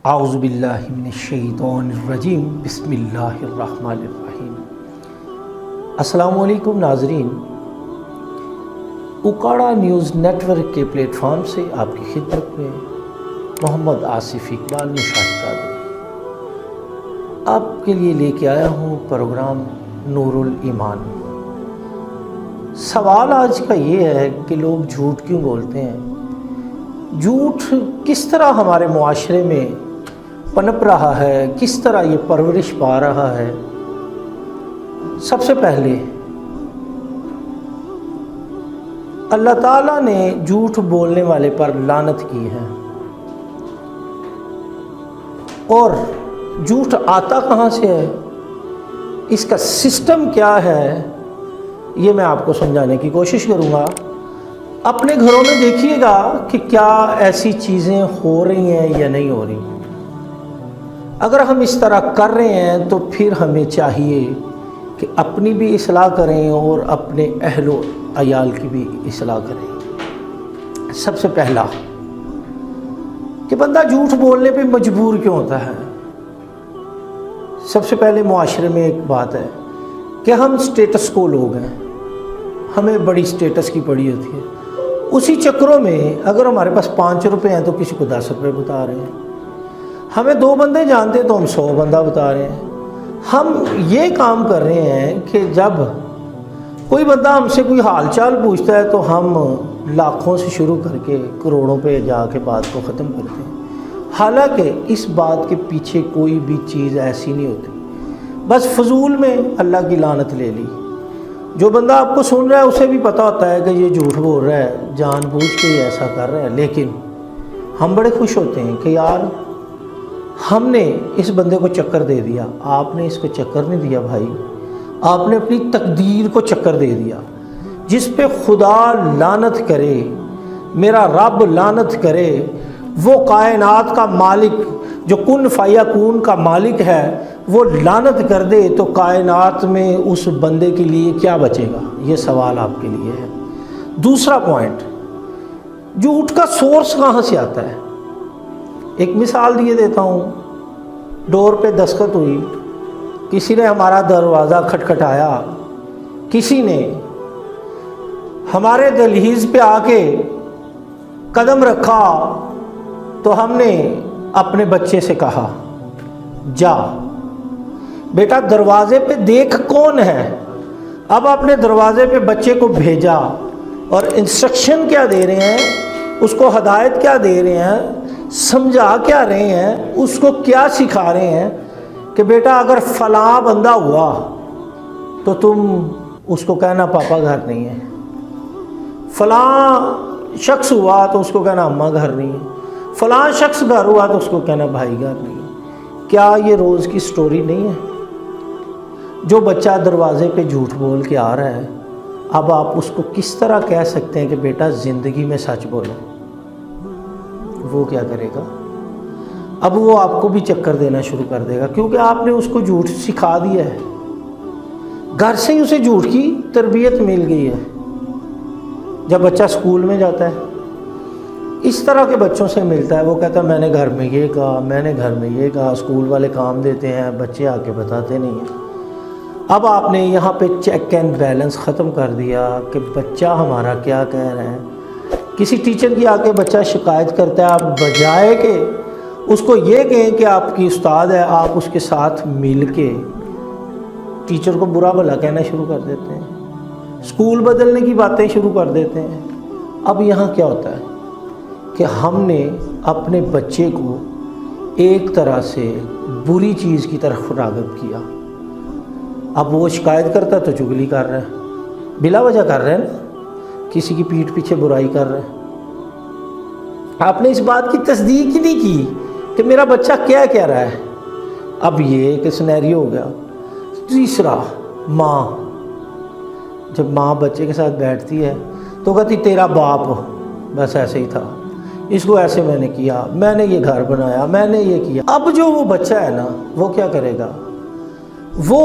اعوذ باللہ من الشیطان الرجیم بسم اللہ الرحمن الرحیم۔ السلام علیکم ناظرین، اکاڑا نیوز نیٹ ورک کے پلیٹ فارم سے آپ کی خدمت میں محمد آصف اقبال مشاہد قادری آپ کے لیے لے کے آیا ہوں پروگرام نور الایمان۔ سوال آج کا یہ ہے کہ لوگ جھوٹ کیوں بولتے ہیں؟ جھوٹ کس طرح ہمارے معاشرے میں پنپ رہا ہے، کس طرح یہ پرورش پا رہا ہے؟ سب سے پہلے اللہ تعالیٰ نے جھوٹ بولنے والے پر لعنت کی ہے، اور جھوٹ آتا کہاں سے ہے، اس کا سسٹم کیا ہے، یہ میں آپ کو سمجھانے کی کوشش کروں گا۔ اپنے گھروں میں دیکھیے گا کہ کیا ایسی چیزیں ہو رہی ہیں یا نہیں ہو رہی۔ اگر ہم اس طرح کر رہے ہیں تو پھر ہمیں چاہیے کہ اپنی بھی اصلاح کریں اور اپنے اہل و عیال کی بھی اصلاح کریں۔ سب سے پہلا کہ بندہ جھوٹ بولنے پہ مجبور کیوں ہوتا ہے؟ سب سے پہلے معاشرے میں ایک بات ہے کہ ہم سٹیٹس کو لوگ ہیں، ہمیں بڑی سٹیٹس کی پڑی ہوتی ہے۔ اسی چکروں میں اگر ہمارے پاس 5 روپے ہیں تو کسی کو 10 روپے بتا رہے ہیں، ہمیں 2 بندے جانتے تو ہم 100 بندہ بتا رہے ہیں۔ ہم یہ کام کر رہے ہیں کہ جب کوئی بندہ ہم سے کوئی حال چال پوچھتا ہے تو ہم لاکھوں سے شروع کر کے کروڑوں پہ جا کے بات کو ختم کرتے ہیں، حالانکہ اس بات کے پیچھے کوئی بھی چیز ایسی نہیں ہوتی، بس فضول میں اللہ کی لعنت لے لی۔ جو بندہ آپ کو سن رہا ہے اسے بھی پتہ ہوتا ہے کہ یہ جھوٹ بول رہا ہے، جان بوجھ کے یہ ایسا کر رہا ہے، لیکن ہم بڑے خوش ہوتے ہیں کہ یار ہم نے اس بندے کو چکر دے دیا۔ آپ نے اس کو چکر نہیں دیا بھائی، آپ نے اپنی تقدیر کو چکر دے دیا۔ جس پہ خدا لعنت کرے، میرا رب لعنت کرے، وہ کائنات کا مالک جو کن فیکون کا مالک ہے، وہ لعنت کر دے تو کائنات میں اس بندے کے لیے کیا بچے گا؟ یہ سوال آپ کے لیے ہے۔ دوسرا پوائنٹ، جھوٹ کا سورس کہاں سے آتا ہے؟ ایک مثال دیے دیتا ہوں۔ ڈور پہ دستخط ہوئی، کسی نے ہمارا دروازہ کھٹکھٹایا، کسی نے ہمارے دہلیز پہ آ کے قدم رکھا، تو ہم نے اپنے بچے سے کہا جا بیٹا دروازے پہ دیکھ کون ہے۔ اب اپنے دروازے پہ بچے کو بھیجا اور انسٹرکشن کیا دے رہے ہیں، اس کو ہدایت کیا دے رہے ہیں، سمجھا کیا رہے ہیں، اس کو کیا سکھا رہے ہیں کہ بیٹا اگر فلاں بندہ ہوا تو تم اس کو کہنا پاپا گھر نہیں ہے، فلاں شخص ہوا تو اس کو کہنا اماں گھر نہیں ہے، فلاں شخص گھر ہوا تو اس کو کہنا بھائی گھر نہیں ہے۔ کیا یہ روز کی سٹوری نہیں ہے؟ جو بچہ دروازے پہ جھوٹ بول کے آ رہا ہے، اب آپ اس کو کس طرح کہہ سکتے ہیں کہ بیٹا زندگی میں سچ بولو؟ وہ کیا کرے گا؟ اب وہ آپ کو بھی چکر دینا شروع کر دے گا، کیونکہ آپ نے اس کو جھوٹ سکھا دیا ہے، گھر سے ہی اسے جھوٹ کی تربیت مل گئی ہے۔ جب بچہ اسکول میں جاتا ہے، اس طرح کے بچوں سے ملتا ہے، وہ کہتا ہے میں نے گھر میں یہ کہا، میں نے گھر میں یہ کہا، اسکول والے کام دیتے ہیں، بچے آ کے بتاتے نہیں ہیں۔ اب آپ نے یہاں پہ چیک اینڈ بیلنس ختم کر دیا کہ بچہ ہمارا کیا کہہ رہا ہے۔ کسی ٹیچر کی آ کے بچہ شکایت کرتا ہے، آپ بجائے کہ اس کو یہ کہیں کہ آپ کی استاد ہے، آپ اس کے ساتھ مل کے ٹیچر کو برا بھلا کہنا شروع کر دیتے ہیں، اسکول بدلنے کی باتیں شروع کر دیتے ہیں۔ اب یہاں کیا ہوتا ہے کہ ہم نے اپنے بچے کو ایک طرح سے بری چیز کی طرف راغب کیا۔ اب وہ شکایت کرتا ہے تو چغلی کر رہا ہے، بلا وجہ کر رہے ہیں نا، کسی کی پیٹھ پیچھے برائی کر رہے ہیں۔ آپ نے اس بات کی تصدیق ہی نہیں کی کہ میرا بچہ کیا کہہ رہا ہے۔ اب یہ ایک سینیریو ہو گیا۔ تیسرا، ماں، جب ماں بچے کے ساتھ بیٹھتی ہے تو کہتی تیرا باپ بس ایسے ہی تھا، اس کو ایسے میں نے کیا، میں نے یہ گھر بنایا، میں نے یہ کیا۔ اب جو وہ بچہ ہے نا، وہ کیا کرے گا؟ وہ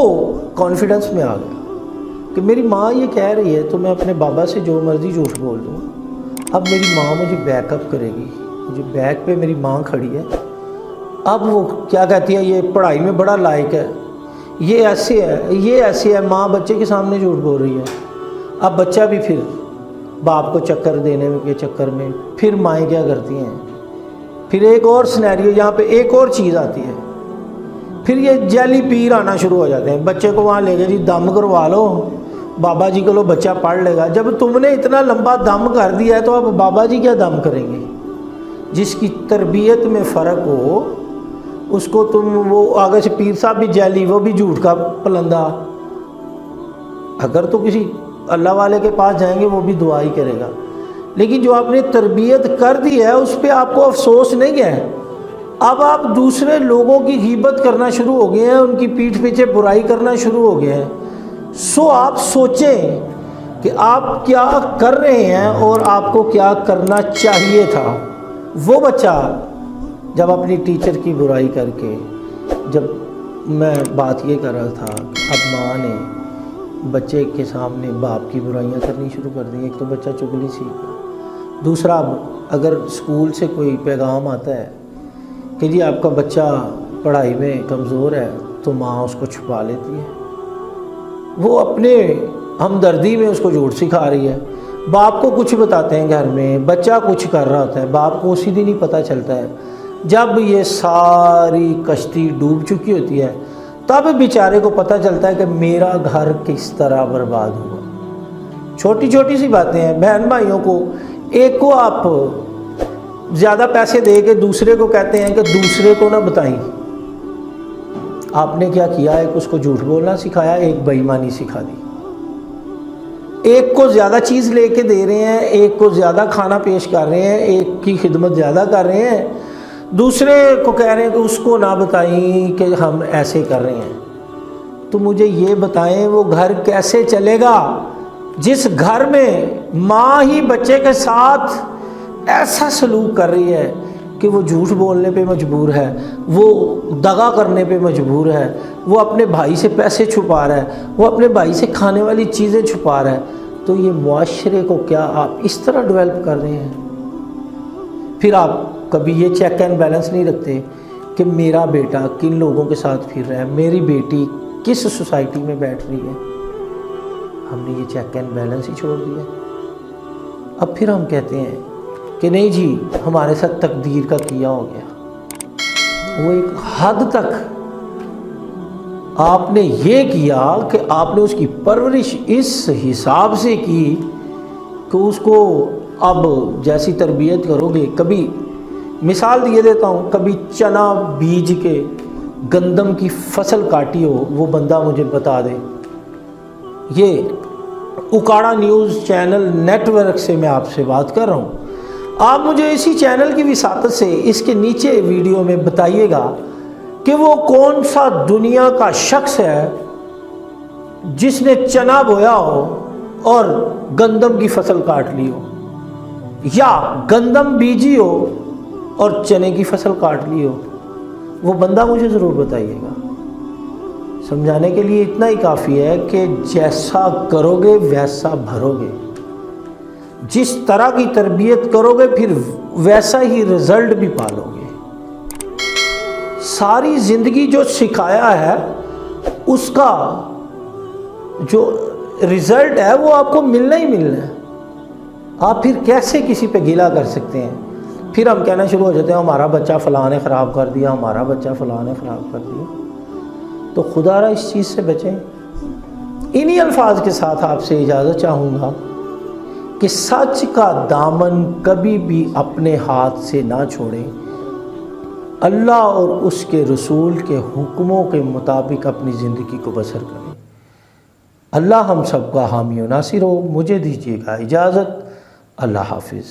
کانفیڈنس میں آ گیا کہ میری ماں یہ کہہ رہی ہے تو میں اپنے بابا سے جو مرضی جھوٹ بول دوں، اب میری ماں مجھے بیک اپ کرے گی، مجھے بیک پہ میری ماں کھڑی ہے، اب وہ کیا کہتی ہے، یہ پڑھائی میں بڑا لائق ہے، یہ ایسے ہے، یہ ایسے ہے، ماں بچے کے سامنے جھوٹ بول رہی ہے۔ اب بچہ بھی پھر باپ کو چکر دینے کے چکر میں پھر مائیں کیا کرتی ہیں، پھر ایک اور سینیریو یہاں پہ ایک اور چیز آتی ہے، پھر یہ جیلی پیر آنا شروع ہو جاتے ہیں، بچے کو وہاں لے کے جی دم کروا لو، بابا جی کو لو بچہ پڑھ لے گا۔ جب تم نے اتنا لمبا دم کر دیا ہے تو اب بابا جی کیا دم کریں گے؟ جس کی تربیت میں فرق ہو اس کو تم، وہ آگے سے پیر صاحب بھی جیلی، وہ بھی جھوٹ کا پلندہ، اگر تو کسی اللہ والے کے پاس جائیں گے وہ بھی دعا ہی کرے گا، لیکن جو آپ نے تربیت کر دی ہے اس پہ آپ کو افسوس نہیں ہے۔ اب آپ دوسرے لوگوں کی غیبت کرنا شروع ہو گئے ہیں، ان کی پیٹھ پیچھے برائی کرنا شروع ہو گئے ہیں۔ سو آپ سوچیں کہ آپ کیا کر رہے ہیں اور آپ کو کیا کرنا چاہیے تھا۔ وہ بچہ جب اپنی ٹیچر کی برائی کر کے، جب میں بات یہ کر رہا تھا اب ماں نے بچے کے سامنے باپ کی برائیاں کرنی شروع کر دی، ایک تو بچہ چگلی سیکھ، دوسرا اب اگر اسکول سے کوئی پیغام آتا ہے کہ جی آپ کا بچہ پڑھائی میں کمزور ہے تو ماں اس کو چھپا لیتی ہے، وہ اپنے ہمدردی میں اس کو جھوٹ سکھا رہی ہے۔ باپ کو کچھ بتاتے ہیں گھر میں، بچہ کچھ کر رہا ہوتا ہے، باپ کو اسی دن ہی پتہ چلتا ہے جب یہ ساری کشتی ڈوب چکی ہوتی ہے، تب بیچارے کو پتہ چلتا ہے کہ میرا گھر کس طرح برباد ہوا۔ چھوٹی چھوٹی سی باتیں ہیں، بہن بھائیوں کو، ایک کو آپ زیادہ پیسے دے کے دوسرے کو کہتے ہیں کہ دوسرے کو نہ بتائیں، آپ نے کیا کیا؟ ایک اس کو جھوٹ بولنا سکھایا، ایک بے ایمانی سکھا دی۔ ایک کو زیادہ چیز لے کے دے رہے ہیں، ایک کو زیادہ کھانا پیش کر رہے ہیں، ایک کی خدمت زیادہ کر رہے ہیں، دوسرے کو کہہ رہے ہیں کہ اس کو نہ بتائیں کہ ہم ایسے کر رہے ہیں۔ تو مجھے یہ بتائیں وہ گھر کیسے چلے گا جس گھر میں ماں ہی بچے کے ساتھ ایسا سلوک کر رہی ہے کہ وہ جھوٹ بولنے پہ مجبور ہے، وہ دغا کرنے پہ مجبور ہے، وہ اپنے بھائی سے پیسے چھپا رہا ہے، وہ اپنے بھائی سے کھانے والی چیزیں چھپا رہا ہے۔ تو یہ معاشرے کو کیا آپ اس طرح ڈیولپ کر رہے ہیں؟ پھر آپ کبھی یہ چیک اینڈ بیلنس نہیں رکھتے کہ میرا بیٹا کن لوگوں کے ساتھ پھر رہا ہے، میری بیٹی کس سوسائٹی میں بیٹھ رہی ہے۔ ہم نے یہ چیک اینڈ بیلنس ہی چھوڑ دیا۔ اب پھر ہم کہتے ہیں کہ نہیں جی ہمارے ساتھ تقدیر کا کیا ہو گیا۔ وہ ایک حد تک آپ نے یہ کیا کہ آپ نے اس کی پرورش اس حساب سے کی کہ اس کو اب جیسی تربیت کرو گے، کبھی مثال دیے دیتا ہوں، کبھی چنا بیج کے گندم کی فصل کاٹی ہو، وہ بندہ مجھے بتا دے۔ یہ اکاڑا نیوز چینل نیٹ ورک سے میں آپ سے بات کر رہا ہوں، آپ مجھے اسی چینل کی وساطت سے اس کے نیچے ویڈیو میں بتائیے گا کہ وہ کون سا دنیا کا شخص ہے جس نے چنا بویا ہو اور گندم کی فصل کاٹ لی ہو، یا گندم بیجی ہو اور چنے کی فصل کاٹ لی ہو۔ وہ بندہ مجھے ضرور بتائیے گا۔ سمجھانے کے لیے اتنا ہی کافی ہے کہ جیسا کرو گے ویسا بھرو گے، جس طرح کی تربیت کرو گے پھر ویسا ہی رزلٹ بھی پالو گے۔ ساری زندگی جو سکھایا ہے اس کا جو رزلٹ ہے وہ آپ کو ملنا ہی ملنا ہے۔ آپ پھر کیسے کسی پہ گلہ کر سکتے ہیں؟ پھر ہم کہنا شروع ہو جاتے ہیں ہمارا بچہ فلاں نے خراب کر دیا، ہمارا بچہ فلاں نے خراب کر دیا۔ تو خدا را اس چیز سے بچیں۔ انہی الفاظ کے ساتھ آپ سے اجازت چاہوں گا کہ سچ کا دامن کبھی بھی اپنے ہاتھ سے نہ چھوڑیں، اللہ اور اس کے رسول کے حکموں کے مطابق اپنی زندگی کو بسر کریں۔ اللہ ہم سب کا حامی و ناصر ہو۔ مجھے دیجیے گا اجازت۔ اللہ حافظ۔